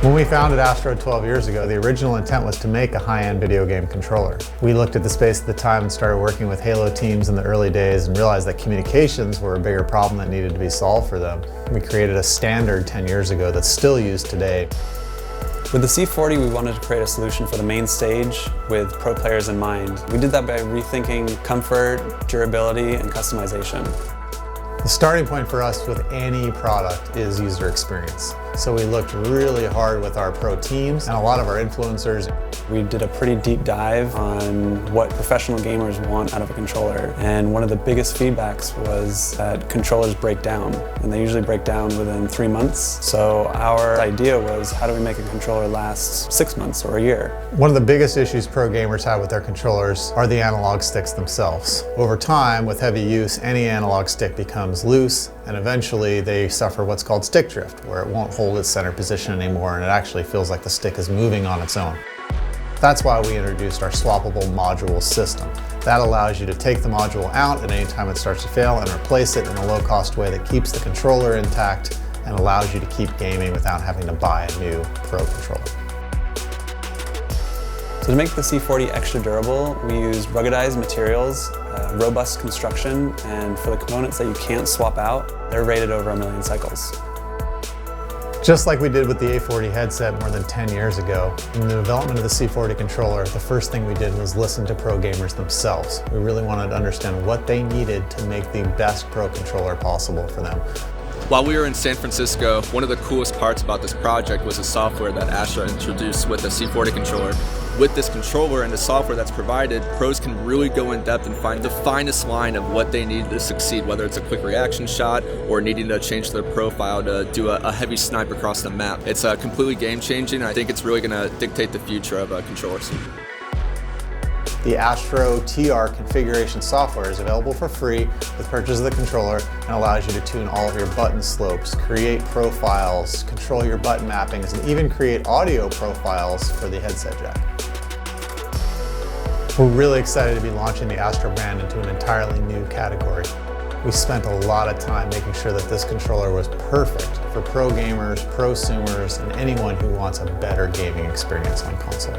When we founded ASTRO 12 years ago, the original intent was to make a high-end video game controller. We looked at the space at the time and started working with Halo teams in the early days and realized that communications were a bigger problem that needed to be solved for them. We created a standard 10 years ago that's still used today. With the C40, we wanted to create a solution for the main stage with pro players in mind. We did that by rethinking comfort, durability, and customization. The starting point for us with any product is user experience. So we looked really hard with our pro teams and a lot of our influencers. We did a pretty deep dive on what professional gamers want out of a controller. And one of the biggest feedbacks was that controllers break down, and they usually break down within 3 months. So our idea was, how do we make a controller last 6 months or a year? One of the biggest issues pro gamers have with their controllers are the analog sticks themselves. Over time, with heavy use, any analog stick becomes loose, and eventually they suffer what's called stick drift, where it won't hold its center position anymore and it actually feels like the stick is moving on its own. That's why we introduced our Swappable Module system. That allows you to take the module out at any time it starts to fail and replace it in a low-cost way that keeps the controller intact and allows you to keep gaming without having to buy a new pro controller. So to make the C40 extra durable, we use ruggedized materials, robust construction, and for the components that you can't swap out, they're rated over 1 million cycles. Just like we did with the A40 headset more than 10 years ago, in the development of the C40 controller, the first thing we did was listen to pro gamers themselves. We really wanted to understand what they needed to make the best pro controller possible for them. While we were in San Francisco, one of the coolest parts about this project was the software that ASTRO introduced with the C40 controller. With this controller and the software that's provided, pros can really go in depth and find the finest line of what they need to succeed, whether it's a quick reaction shot or needing to change their profile to do a heavy snipe across the map. It's completely game-changing. I think it's really going to dictate the future of controllers. The ASTRO TR configuration software is available for free with purchase of the controller and allows you to tune all of your button slopes, create profiles, control your button mappings, and even create audio profiles for the headset jack. We're really excited to be launching the ASTRO brand into an entirely new category. We spent a lot of time making sure that this controller was perfect for pro gamers, prosumers, and anyone who wants a better gaming experience on console.